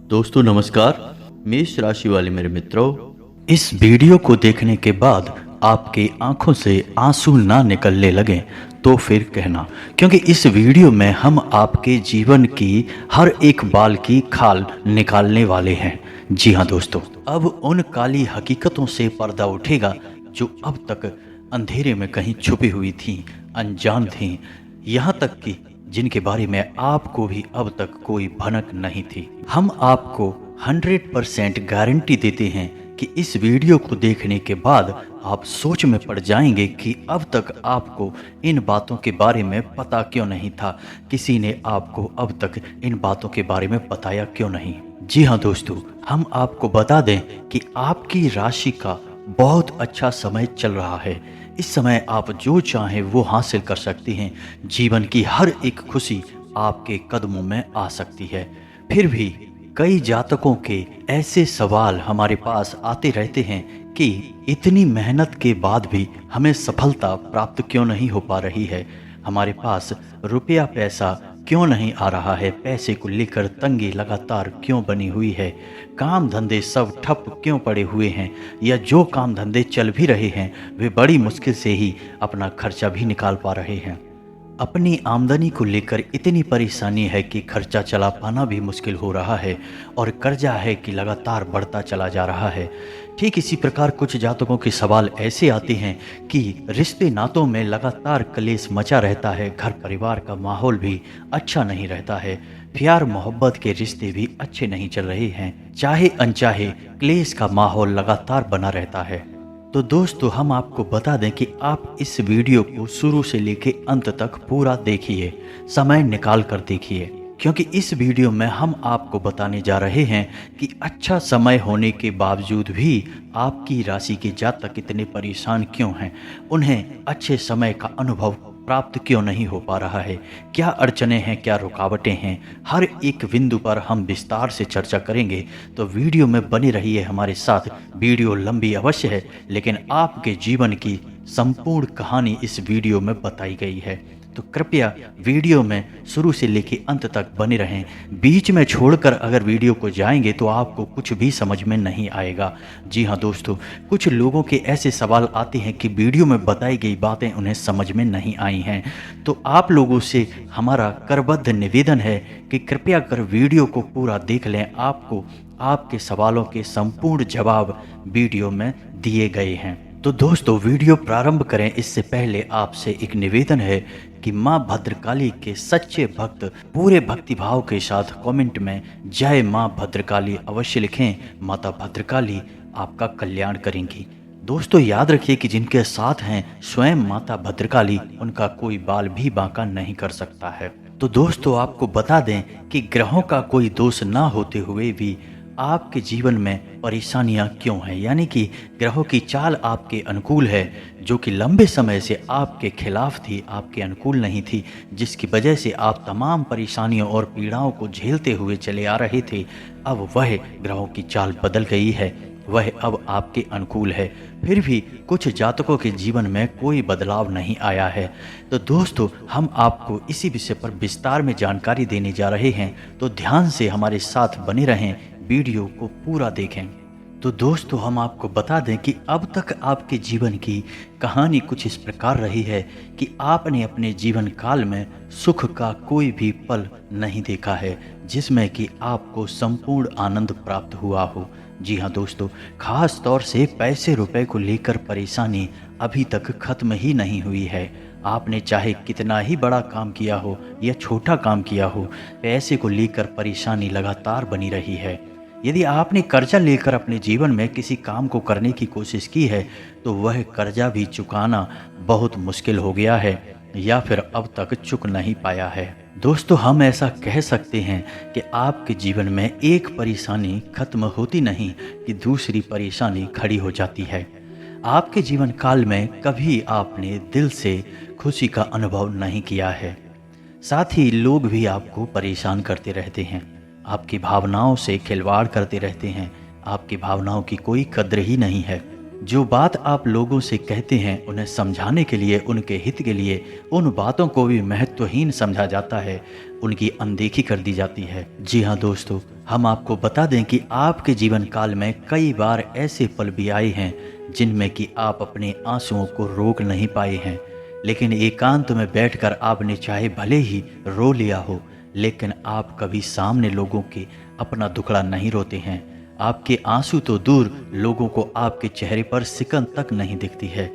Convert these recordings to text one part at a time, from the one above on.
दोस्तों नमस्कार। मेष राशि वाले मेरे मित्रों, इस वीडियो को देखने के बाद आपकी आंखों से आंसू ना निकलने लगे तो फिर कहना, क्योंकि इस वीडियो में हम आपके जीवन की हर एक बाल की खाल निकालने वाले हैं। जी हाँ दोस्तों, अब उन काली हकीकतों से पर्दा उठेगा जो अब तक अंधेरे में कहीं छुपी हुई थीं, अनजान थीं, यहाँ तक कि जिनके बारे में आपको भी अब तक कोई भनक नहीं थी। हम आपको 100% गारंटी देते हैं कि इस वीडियो को देखने के बाद आप सोच में पड़ जाएंगे कि अब तक आपको इन बातों के बारे में पता क्यों नहीं था, किसी ने आपको अब तक इन बातों के बारे में बताया क्यों नहीं। जी हाँ दोस्तों, हम आपको बता दें कि आपकी राशि का बहुत अच्छा समय चल रहा है। इस समय आप जो चाहें वो हासिल कर सकती हैं। जीवन की हर एक खुशी आपके कदमों में आ सकती है। फिर भी कई जातकों के ऐसे सवाल हमारे पास आते रहते हैं कि इतनी मेहनत के बाद भी हमें सफलता प्राप्त क्यों नहीं हो पा रही है, हमारे पास रुपया पैसा क्यों नहीं आ रहा है, पैसे को लेकर तंगी लगातार क्यों बनी हुई है, काम धंधे सब ठप क्यों पड़े हुए हैं, या जो काम धंधे चल भी रहे हैं वे बड़ी मुश्किल से ही अपना खर्चा भी निकाल पा रहे हैं। अपनी आमदनी को लेकर इतनी परेशानी है कि खर्चा चला पाना भी मुश्किल हो रहा है, और कर्जा है कि लगातार बढ़ता चला जा रहा है। ठीक इसी प्रकार कुछ जातकों के सवाल ऐसे आते हैं कि रिश्ते नातों में लगातार कलेश मचा रहता है, घर परिवार का माहौल भी अच्छा नहीं रहता है, प्यार मोहब्बत के रिश्ते भी अच्छे नहीं चल रहे हैं, चाहे अनचाहे क्लेश का माहौल लगातार बना रहता है। तो दोस्तों, हम आपको बता दें कि आप इस वीडियो को शुरू से लेकर अंत तक पूरा देखिए, समय निकाल कर देखिए, क्योंकि इस वीडियो में हम आपको बताने जा रहे हैं कि अच्छा समय होने के बावजूद भी आपकी राशि के जातक इतने परेशान क्यों हैं, उन्हें अच्छे समय का अनुभव प्राप्त क्यों नहीं हो पा रहा है, क्या अड़चने हैं, क्या रुकावटें हैं, हर एक बिंदु पर हम विस्तार से चर्चा करेंगे। तो वीडियो में बने रहिए हमारे साथ। वीडियो लंबी अवश्य है, लेकिन आपके जीवन की संपूर्ण कहानी इस वीडियो में बताई गई है। तो कृपया वीडियो में शुरू से लेकर अंत तक बने रहें। बीच में छोड़कर अगर वीडियो को जाएंगे तो आपको कुछ भी समझ में नहीं आएगा। जी हाँ दोस्तों, कुछ लोगों के ऐसे सवाल आते हैं कि वीडियो में बताई गई बातें उन्हें समझ में नहीं आई हैं। तो आप लोगों से हमारा करबद्ध निवेदन है कि कृपया कर वीडियो को पूरा देख लें। आपको आपके सवालों के संपूर्ण जवाब वीडियो में दिए गए हैं। तो दोस्तों, वीडियो प्रारंभ करें इससे पहले आपसे एक निवेदन है कि माँ भद्रकाली के सच्चे भक्त पूरे भक्तिभाव के साथ कमेंट में जय माँ भद्रकाली अवश्य लिखें। माता भद्रकाली आपका कल्याण करेंगी। दोस्तों, याद रखिए कि जिनके साथ हैं स्वयं माता भद्रकाली, उनका कोई बाल भी बांका नहीं कर सकता है। तो दोस्तों, आपको बता दें कि ग्रहों का कोई दोष ना होते हुए भी आपके जीवन में परेशानियां क्यों हैं, यानी कि ग्रहों की चाल आपके अनुकूल है जो कि लंबे समय से आपके खिलाफ थी, आपके अनुकूल नहीं थी, जिसकी वजह से आप तमाम परेशानियों और पीड़ाओं को झेलते हुए चले आ रहे थे। अब वह ग्रहों की चाल बदल गई है, वह अब आपके अनुकूल है। फिर भी कुछ जातकों के जीवन में कोई बदलाव नहीं आया है। तो दोस्तों, हम आपको इसी विषय पर विस्तार में जानकारी देने जा रहे हैं, तो ध्यान से हमारे साथ बने रहें, वीडियो को पूरा देखें। तो दोस्तों, हम आपको बता दें कि अब तक आपके जीवन की कहानी कुछ इस प्रकार रही है कि आपने अपने जीवन काल में सुख का कोई भी पल नहीं देखा है जिसमें कि आपको संपूर्ण आनंद प्राप्त हुआ हो। जी हाँ दोस्तों, खास तौर से पैसे रुपए को लेकर परेशानी अभी तक खत्म ही नहीं हुई है। आपने चाहे कितना ही बड़ा काम किया हो या छोटा काम किया हो, पैसे को लेकर परेशानी लगातार बनी रही है। यदि आपने कर्जा लेकर अपने जीवन में किसी काम को करने की कोशिश की है तो वह कर्जा भी चुकाना बहुत मुश्किल हो गया है, या फिर अब तक चुक नहीं पाया है। दोस्तों, हम ऐसा कह सकते हैं कि आपके जीवन में एक परेशानी खत्म होती नहीं कि दूसरी परेशानी खड़ी हो जाती है। आपके जीवन काल में कभी आपने दिल से खुशी का अनुभव नहीं किया है। साथ ही लोग भी आपको परेशान करते रहते हैं, आपकी भावनाओं से खिलवाड़ करते रहते हैं, आपकी भावनाओं की कोई कद्र ही नहीं है। जो बात आप लोगों से कहते हैं उन्हें समझाने के लिए, उनके हित के लिए, उन बातों को भी महत्वहीन समझा जाता है, उनकी अनदेखी कर दी जाती है। जी हाँ दोस्तों, हम आपको बता दें कि आपके जीवन काल में कई बार ऐसे पल भी आए हैं जिनमें कि आप अपने आंसुओं को रोक नहीं पाए हैं, लेकिन एकांत में बैठकर आपने चाहे भले ही रो लिया हो, लेकिन आप कभी सामने लोगों के अपना दुखड़ा नहीं रोते हैं। आपके आंसू तो दूर, लोगों को आपके चेहरे पर सिकन तक नहीं दिखती है।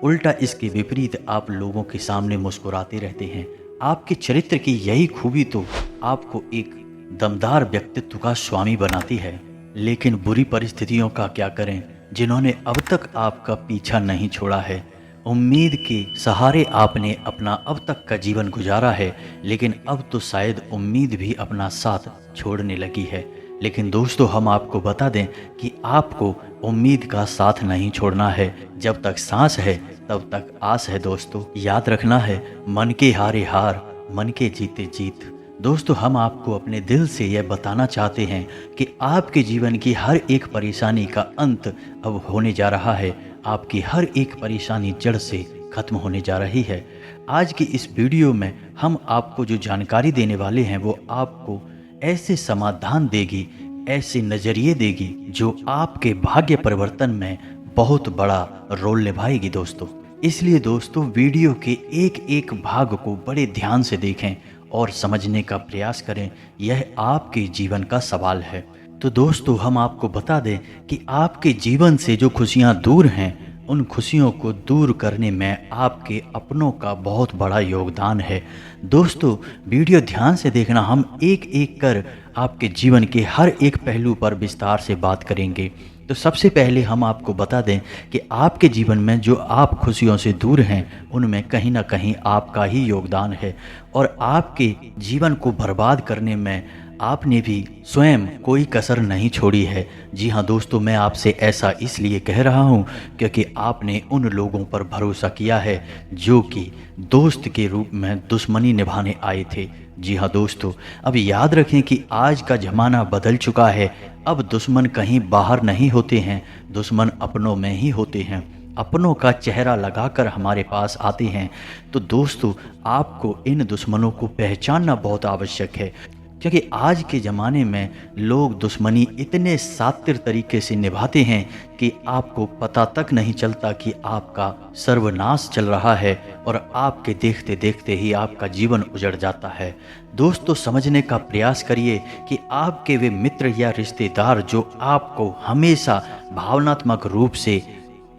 उल्टा इसके विपरीत आप लोगों के सामने मुस्कुराते रहते हैं। आपके चरित्र की यही खूबी तो आपको एक दमदार व्यक्तित्व का स्वामी बनाती है। लेकिन बुरी परिस्थितियों का क्या करें, जिन्होंने अब तक आपका पीछा नहीं छोड़ा है। उम्मीद के सहारे आपने अपना अब तक का जीवन गुजारा है, लेकिन अब तो शायद उम्मीद भी अपना साथ छोड़ने लगी है। लेकिन दोस्तों, हम आपको बता दें कि आपको उम्मीद का साथ नहीं छोड़ना है। जब तक सांस है तब तक आस है दोस्तों। याद रखना है, मन के हारे हार, मन के जीते जीत। दोस्तों, हम आपको अपने दिल से यह बताना चाहते हैं कि आपके जीवन की हर एक परेशानी का अंत अब होने जा रहा है। आपकी हर एक परेशानी जड़ से खत्म होने जा रही है। आज की इस वीडियो में हम आपको जो जानकारी देने वाले हैं वो आपको ऐसे समाधान देगी, ऐसे नज़रिए देगी जो आपके भाग्य परिवर्तन में बहुत बड़ा रोल निभाएगी दोस्तों। इसलिए दोस्तों, वीडियो के एक एक भाग को बड़े ध्यान से देखें और समझने का प्रयास करें। यह आपके जीवन का सवाल है। तो दोस्तों, हम आपको बता दें कि आपके जीवन से जो खुशियां दूर हैं, उन खुशियों को दूर करने में आपके अपनों का बहुत बड़ा योगदान है। दोस्तों, वीडियो ध्यान से देखना, हम एक एक कर आपके जीवन के हर एक पहलू पर विस्तार से बात करेंगे। तो सबसे पहले हम आपको बता दें कि आपके जीवन में जो आप खुशियों से दूर हैं, उनमें कहीं ना कहीं आपका ही योगदान है और आपके जीवन को बर्बाद करने में आपने भी स्वयं कोई कसर नहीं छोड़ी है। जी हाँ दोस्तों, मैं आपसे ऐसा इसलिए कह रहा हूँ क्योंकि आपने उन लोगों पर भरोसा किया है जो कि दोस्त के रूप में दुश्मनी निभाने आए थे। जी हाँ दोस्तों, अब याद रखें कि आज का ज़माना बदल चुका है। अब दुश्मन कहीं बाहर नहीं होते हैं, दुश्मन अपनों में ही होते हैं। अपनों का चेहरा लगाकर हमारे पास आते हैं। तो दोस्तों, आपको इन दुश्मनों को पहचानना बहुत आवश्यक है, क्योंकि आज के ज़माने में लोग दुश्मनी इतने सातिर तरीके से निभाते हैं कि आपको पता तक नहीं चलता कि आपका सर्वनाश चल रहा है और आपके देखते देखते ही आपका जीवन उजड़ जाता है। दोस्तों, समझने का प्रयास करिए कि आपके वे मित्र या रिश्तेदार जो आपको हमेशा भावनात्मक रूप से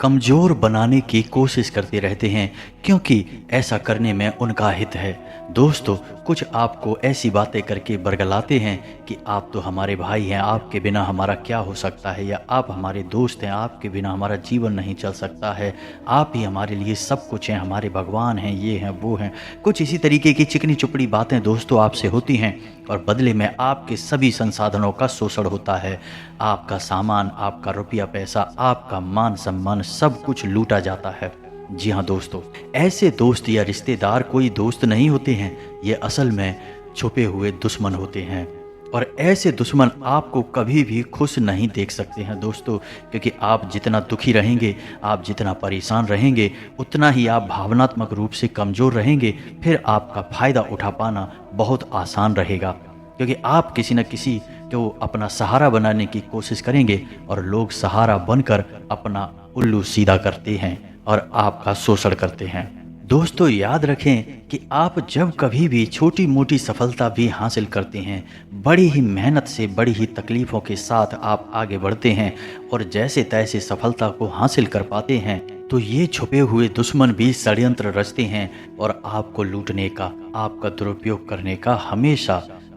कमज़ोर बनाने की कोशिश करते रहते हैं, क्योंकि ऐसा करने में उनका हित है। दोस्तों, कुछ आपको ऐसी बातें करके बरगलाते हैं कि आप तो हमारे भाई हैं, आपके बिना हमारा क्या हो सकता है, या आप हमारे दोस्त हैं, आपके बिना हमारा जीवन नहीं चल सकता है, आप ही हमारे लिए सब कुछ हैं, हमारे भगवान हैं, ये हैं वो हैं। कुछ इसी तरीके की चिकनी चुपड़ी बातें दोस्तों आपसे होती हैं और बदले में आपके सभी संसाधनों का शोषण होता है। आपका सामान, आपका रुपया पैसा, आपका मान सम्मान सब कुछ लूटा जाता है। जी हाँ दोस्तों, ऐसे दोस्त या रिश्तेदार कोई दोस्त नहीं होते हैं, ये असल में छुपे हुए दुश्मन होते हैं। और ऐसे दुश्मन आपको कभी भी खुश नहीं देख सकते हैं दोस्तों, क्योंकि आप जितना दुखी रहेंगे, आप जितना परेशान रहेंगे, उतना ही आप भावनात्मक रूप से कमज़ोर रहेंगे। फिर आपका फ़ायदा उठा पाना बहुत आसान रहेगा, क्योंकि आप किसी न किसी को अपना सहारा बनाने की कोशिश करेंगे और लोग सहारा बनकर अपना उल्लू सीधा करते हैं और आपका शोषण करते हैं। दोस्तों, याद रखें कि आप जब कभी भी छोटी मोटी सफलता भी हासिल करते हैं, बड़ी ही मेहनत से, बड़ी ही तकलीफ़ों के साथ आप आगे बढ़ते हैं और जैसे तैसे सफलता को हासिल कर पाते हैं, तो ये छुपे हुए दुश्मन भी षड्यंत्र रचते हैं और आपको लूटने का, आपका दुरुपयोग करने का हमेशा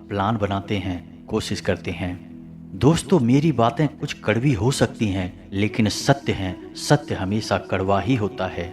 प्लान बनाते हैं, कोशिश करते हैं। दोस्तों, मेरी बातें कुछ कड़वी हो सकती हैं, लेकिन सत्य हैं। सत्य हमेशा कड़वा ही होता है।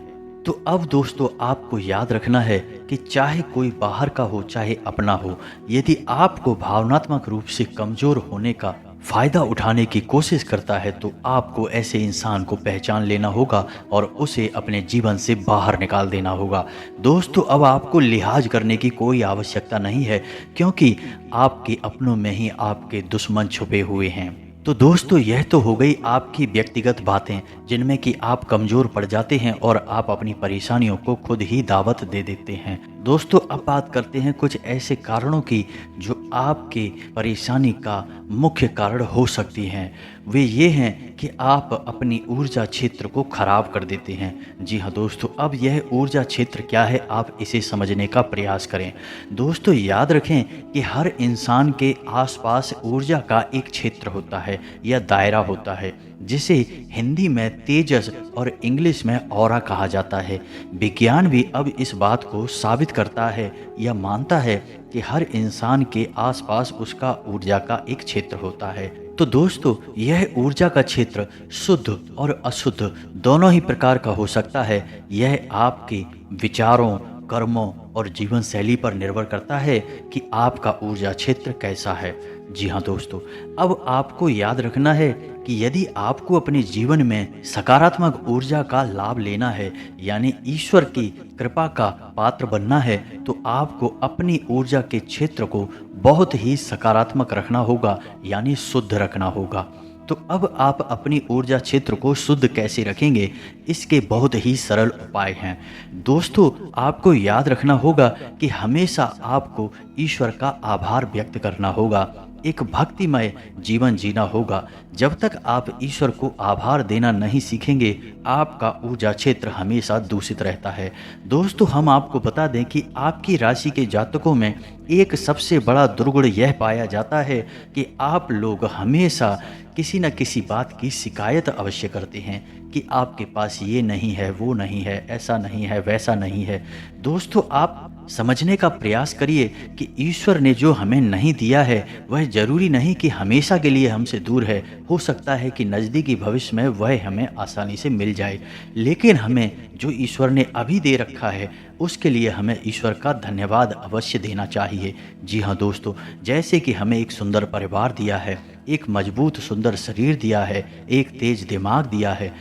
तो अब दोस्तों, आपको याद रखना है कि चाहे कोई बाहर का हो, चाहे अपना हो, यदि आपको भावनात्मक रूप से कमज़ोर होने का फ़ायदा उठाने की कोशिश करता है, तो आपको ऐसे इंसान को पहचान लेना होगा और उसे अपने जीवन से बाहर निकाल देना होगा। दोस्तों, अब आपको लिहाज करने की कोई आवश्यकता नहीं है, क्योंकि आपके अपनों में ही आपके दुश्मन छुपे हुए हैं। तो दोस्तों यह तो हो गई आपकी व्यक्तिगत बातें जिनमें कि आप कमज़ोर पड़ जाते हैं और आप अपनी परेशानियों को खुद ही दावत दे देते हैं। दोस्तों अब बात करते हैं कुछ ऐसे कारणों की जो आपके परेशानी का मुख्य कारण हो सकती हैं। वे ये हैं कि आप अपनी ऊर्जा क्षेत्र को खराब कर देते हैं। जी हाँ दोस्तों, अब यह ऊर्जा क्षेत्र क्या है आप इसे समझने का प्रयास करें। दोस्तों याद रखें कि हर इंसान के आसपास ऊर्जा का एक क्षेत्र होता है या दायरा होता है, जिसे हिंदी में तेजस और इंग्लिश में ऑरा कहा जाता है। विज्ञान भी अब इस बात को साबित करता है या मानता है कि हर इंसान के आसपास उसका ऊर्जा का एक क्षेत्र होता है। तो दोस्तों यह ऊर्जा का क्षेत्र शुद्ध और अशुद्ध दोनों ही प्रकार का हो सकता है। यह आपके विचारों, कर्मों और जीवन शैली पर निर्भर करता है कि आपका ऊर्जा क्षेत्र कैसा है। जी हाँ दोस्तों, अब आपको याद रखना है कि यदि आपको अपने जीवन में सकारात्मक ऊर्जा का लाभ लेना है, यानी ईश्वर की कृपा का पात्र बनना है, तो आपको अपनी ऊर्जा के क्षेत्र को बहुत ही सकारात्मक रखना होगा, यानी शुद्ध रखना होगा। तो अब आप अपनी ऊर्जा क्षेत्र को शुद्ध कैसे रखेंगे, इसके बहुत ही सरल उपाय हैं। दोस्तों आपको याद रखना होगा कि हमेशा आपको ईश्वर का आभार व्यक्त करना होगा, एक भक्तिमय जीवन जीना होगा। जब तक आप ईश्वर को आभार देना नहीं सीखेंगे, आपका ऊर्जा क्षेत्र हमेशा दूषित रहता है। दोस्तों हम आपको बता दें कि आपकी राशि के जातकों में एक सबसे बड़ा दुर्गुण यह पाया जाता है कि आप लोग हमेशा किसी न किसी बात की शिकायत अवश्य करते हैं कि आपके पास ये नहीं है, वो नहीं है, ऐसा नहीं है, वैसा नहीं है। दोस्तों आप समझने का प्रयास करिए कि ईश्वर ने जो हमें नहीं दिया है वह जरूरी नहीं कि हमेशा के लिए हमसे दूर है। हो सकता है कि नज़दीकी भविष्य में वह हमें आसानी से मिल जाए, लेकिन हमें जो ईश्वर ने अभी दे रखा है उसके लिए हमें ईश्वर का धन्यवाद अवश्य देना चाहिए। जी हाँ दोस्तों, जैसे कि हमें एक सुंदर परिवार दिया है, एक मजबूत सुंदर शरीर दिया है, एक तेज दिमाग दिया है,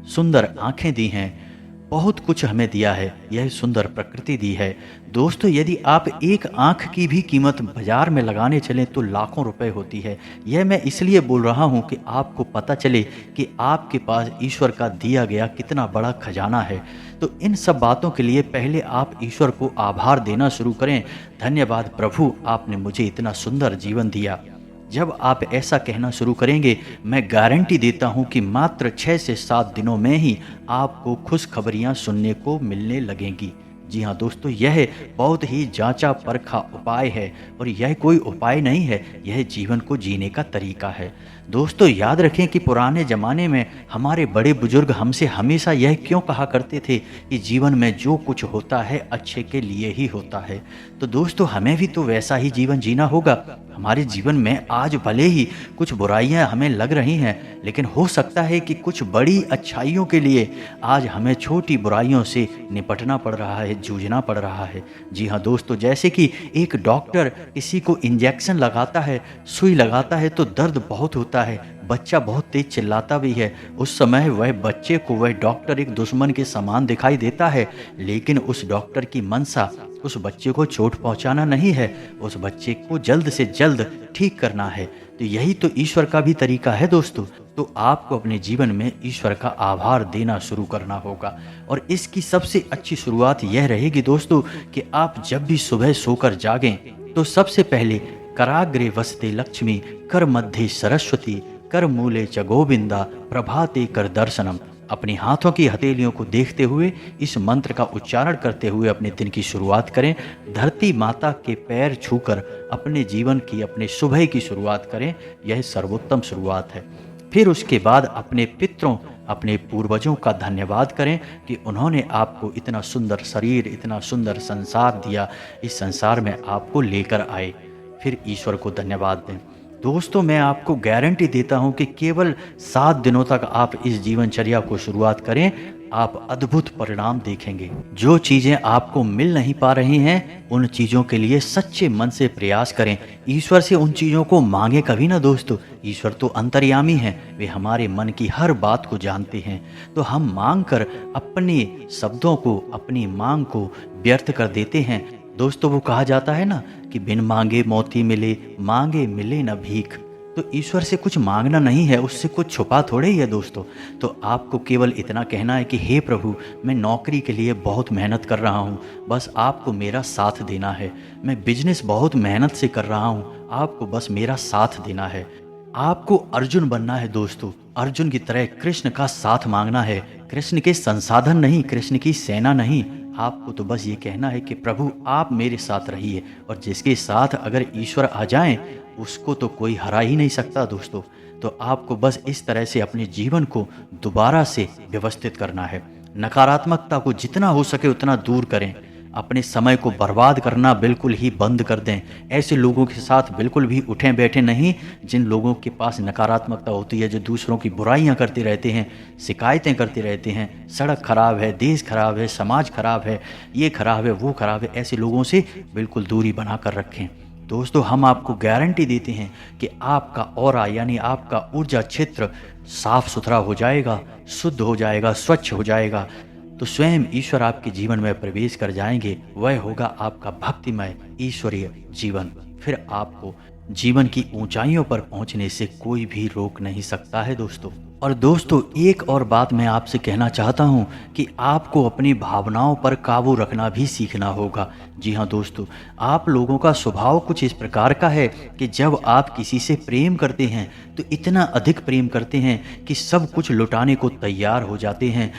सुंदर आंखें दी हैं, बहुत कुछ हमें दिया है, यह सुंदर प्रकृति दी है। दोस्तों यदि आप एक आंख की भी कीमत बाजार में लगाने चलें तो लाखों रुपए होती है। यह मैं इसलिए बोल रहा हूं कि आपको पता चले कि आपके पास ईश्वर का दिया गया कितना बड़ा खजाना है। तो इन सब बातों के लिए पहले आप ईश्वर को आभार देना शुरू करें। धन्यवाद प्रभु, आपने मुझे इतना सुंदर जीवन दिया। जब आप ऐसा कहना शुरू करेंगे, मैं गारंटी देता हूं कि मात्र 6 से 7 दिनों में ही आपको खुशखबरियां सुनने को मिलने लगेंगी। जी हाँ दोस्तों, यह बहुत ही जांचा परखा उपाय है और यह कोई उपाय नहीं है, यह जीवन को जीने का तरीका है। दोस्तों याद रखें कि पुराने ज़माने में हमारे बड़े बुजुर्ग हमसे हमेशा यह क्यों कहा करते थे कि जीवन में जो कुछ होता है अच्छे के लिए ही होता है। तो दोस्तों हमें भी तो वैसा ही जीवन जीना होगा। हमारे जीवन में आज भले ही कुछ बुराइयां हमें लग रही हैं, लेकिन हो सकता है कि कुछ बड़ी अच्छाइयों के लिए आज हमें छोटी बुराइयों से निपटना पड़ रहा है, जूझना पड़ रहा है। जी हाँ दोस्तों, जैसे कि एक डॉक्टर किसी को इंजेक्शन लगाता है, सुई लगाता है तो दर्द बहुत होता है, बच्चा बहुत तेज चिल्लाता भी है। उस समय वह बच्चे को वह डॉक्टर एक दुश्मन के समान दिखाई देता है, लेकिन उस डॉक्टर की मंशा उस बच्चे को चोट पहुंचाना नहीं है, उस बच्चे को जल्द से जल्द ठीक करना है। तो यही तो ईश्वर का भी तरीका है दोस्तों। तो आपको अपने जीवन में ईश्वर का आभार देना शुरू करना होगा और इसकी सबसे अच्छी शुरुआत यह रहेगी दोस्तों कि आप जब भी सुबह सोकर जागें तो सबसे पहले कराग्रे वसते लक्ष्मी, कर मध्य सरस्वती, कर मूले च गोविंदा, प्रभाते कर दर्शनम, अपने हाथों की हथेलियों को देखते हुए इस मंत्र का उच्चारण करते हुए अपने दिन की शुरुआत करें। धरती माता के पैर छूकर अपने जीवन की, अपने सुबह की शुरुआत करें। यह सर्वोत्तम शुरुआत है। फिर उसके बाद अपने पितरों, अपने पूर्वजों का धन्यवाद करें कि उन्होंने आपको इतना सुंदर शरीर, इतना सुंदर संसार दिया, इस संसार में आपको लेकर आए। फिर ईश्वर को धन्यवाद दें। दोस्तों मैं आपको गारंटी देता हूं कि केवल 7 दिनों तक आप इस जीवनचर्या को शुरुआत करें, आप अद्भुत परिणाम देखेंगे। जो चीज़ें आपको मिल नहीं पा रही हैं, उन चीज़ों के लिए सच्चे मन से प्रयास करें। ईश्वर से उन चीज़ों को मांगे कभी ना दोस्तों। ईश्वर तो अंतर्यामी हैं, वे हमारे मन की हर बात को जानते हैं। तो हम मांग कर अपने शब्दों को, अपनी मांग को व्यर्थ कर देते हैं। दोस्तों वो कहा जाता है ना कि बिन मांगे मोती मिले, मांगे मिले न भीख। तो ईश्वर से कुछ मांगना नहीं है, उससे कुछ छुपा थोड़े ही है दोस्तों। तो आपको केवल इतना कहना है कि हे प्रभु, मैं नौकरी के लिए बहुत मेहनत कर रहा हूँ, बस आपको मेरा साथ देना है। मैं बिजनेस बहुत मेहनत से कर रहा हूँ, आपको बस मेरा साथ देना है। आपको अर्जुन बनना है दोस्तों, अर्जुन की तरह कृष्ण का साथ मांगना है, कृष्ण के संसाधन नहीं, कृष्ण की सेना नहीं। आपको तो बस ये कहना है कि प्रभु आप मेरे साथ रहिए, और जिसके साथ अगर ईश्वर आ जाएं उसको तो कोई हरा ही नहीं सकता दोस्तों। तो आपको बस इस तरह से अपने जीवन को दोबारा से व्यवस्थित करना है। नकारात्मकता को जितना हो सके उतना दूर करें, अपने समय को बर्बाद करना बिल्कुल ही बंद कर दें। ऐसे लोगों के साथ बिल्कुल भी उठें बैठें नहीं जिन लोगों के पास नकारात्मकता होती है, जो दूसरों की बुराइयां करते रहते हैं, शिकायतें करते रहते हैं, सड़क खराब है, देश खराब है, समाज खराब है, ये खराब है, वो खराब है। ऐसे लोगों से बिल्कुल दूरी बना कर रखें। दोस्तों, हम आपको गारंटी देते हैं कि आपका ऑरा यानी आपका ऊर्जा क्षेत्र साफ सुथरा हो जाएगा, शुद्ध हो जाएगा, स्वच्छ हो जाएगा। तो स्वयं ईश्वर आपके जीवन में प्रवेश कर जाएंगे। वह होगा आपका भक्तिमय ईश्वरीय जीवन। फिर आपको जीवन की ऊंचाइयों पर पहुंचने से कोई भी रोक नहीं सकता है दोस्तों। और दोस्तों, एक और बात मैं आपसे कहना चाहता हूं कि आपको अपनी भावनाओं पर काबू रखना भी सीखना होगा। जी हाँ दोस्तों, आप लोगों का स्वभाव कुछ इस प्रकार का है कि जब आप किसी से प्रेम करते हैं तो इतना अधिक प्रेम करते हैं कि सब कुछ लुटाने को तैयार हो जाते हैं,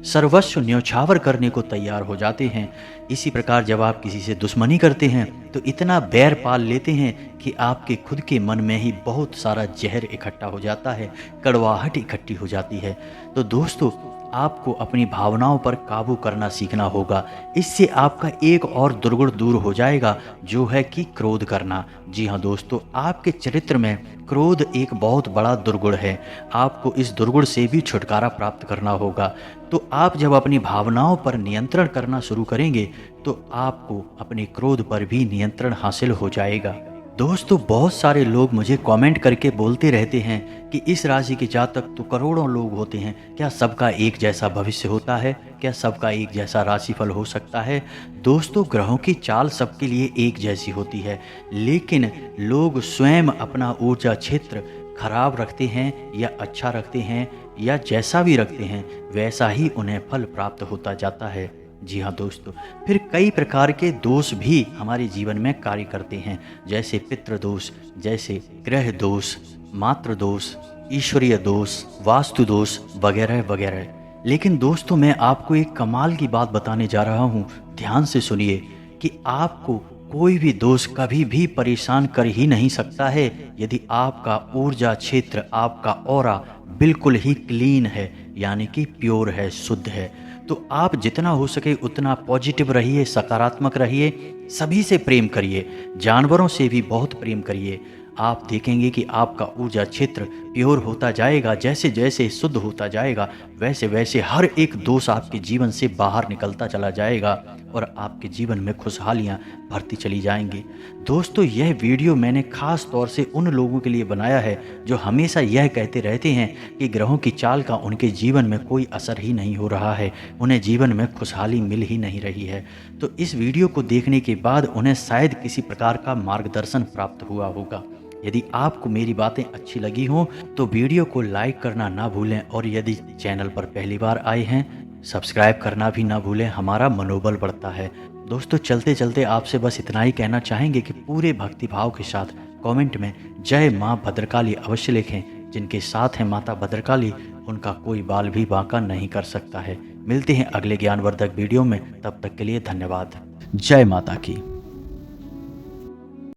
सर्वस्व न्यौछावर करने को तैयार हो जाते हैं। इसी प्रकार जब आप किसी से दुश्मनी करते हैं तो इतना बैर पाल लेते हैं कि आपके खुद के मन में ही बहुत सारा जहर इकट्ठा हो जाता है, कड़वाहट इकट्ठी हो जाती है। तो दोस्तों, आपको अपनी भावनाओं पर काबू करना सीखना होगा। इससे आपका एक और दुर्गुण दूर हो जाएगा, जो है कि क्रोध करना। जी हाँ दोस्तों, आपके चरित्र में क्रोध एक बहुत बड़ा दुर्गुण है। आपको इस दुर्गुण से भी छुटकारा प्राप्त करना होगा। तो आप जब अपनी भावनाओं पर नियंत्रण करना शुरू करेंगे तो आपको अपने क्रोध पर भी नियंत्रण हासिल हो जाएगा। दोस्तों, बहुत सारे लोग मुझे कमेंट करके बोलते रहते हैं कि इस राशि के जातक तो करोड़ों लोग होते हैं, क्या सबका एक जैसा भविष्य होता है? क्या सबका एक जैसा राशिफल हो सकता है? दोस्तों, ग्रहों की चाल सबके लिए एक जैसी होती है, लेकिन लोग स्वयं अपना ऊर्जा क्षेत्र खराब रखते हैं या अच्छा रखते हैं या जैसा भी रखते हैं वैसा ही उन्हें फल प्राप्त होता जाता है। जी हाँ दोस्तों, फिर कई प्रकार के दोष भी हमारे जीवन में कार्य करते हैं, जैसे पितृ दोष, जैसे ग्रह दोष, मातृ दोष, ईश्वरीय दोष, वास्तु दोष वगैरह वगैरह। लेकिन दोस्तों, मैं आपको एक कमाल की बात बताने जा रहा हूँ, ध्यान से सुनिए कि आपको कोई भी दोष कभी भी परेशान कर ही नहीं सकता है यदि आपका ऊर्जा क्षेत्र, आपका ऑरा बिल्कुल ही क्लीन है, यानी कि प्योर है, शुद्ध है। तो आप जितना हो सके उतना पॉजिटिव रहिए, सकारात्मक रहिए, सभी से प्रेम करिए, जानवरों से भी बहुत प्रेम करिए। आप देखेंगे कि आपका ऊर्जा क्षेत्र प्योर होता जाएगा। जैसे जैसे शुद्ध होता जाएगा वैसे वैसे हर एक दोष आपके जीवन से बाहर निकलता चला जाएगा और आपके जीवन में खुशहालियाँ भरती चली जाएंगी। दोस्तों, यह वीडियो मैंने खास तौर से उन लोगों के लिए बनाया है जो हमेशा यह कहते रहते हैं कि ग्रहों की चाल का उनके जीवन में कोई असर ही नहीं हो रहा है, उन्हें जीवन में खुशहाली मिल ही नहीं रही है। तो इस वीडियो को देखने के बाद उन्हें शायद किसी प्रकार का मार्गदर्शन प्राप्त हुआ होगा। यदि आपको मेरी बातें अच्छी लगी हों तो वीडियो को लाइक करना ना भूलें, और यदि चैनल पर पहली बार आए हैं सब्सक्राइब करना भी ना भूलें, हमारा मनोबल बढ़ता है। दोस्तों, चलते चलते आपसे बस इतना ही कहना चाहेंगे कि पूरे भक्तिभाव के साथ कमेंट में जय माँ भद्रकाली अवश्य लिखें। जिनके साथ हैं माता भद्रकाली, उनका कोई बाल भी बांका नहीं कर सकता है। मिलते हैं अगले ज्ञानवर्धक वीडियो में, तब तक के लिए धन्यवाद। जय माता की।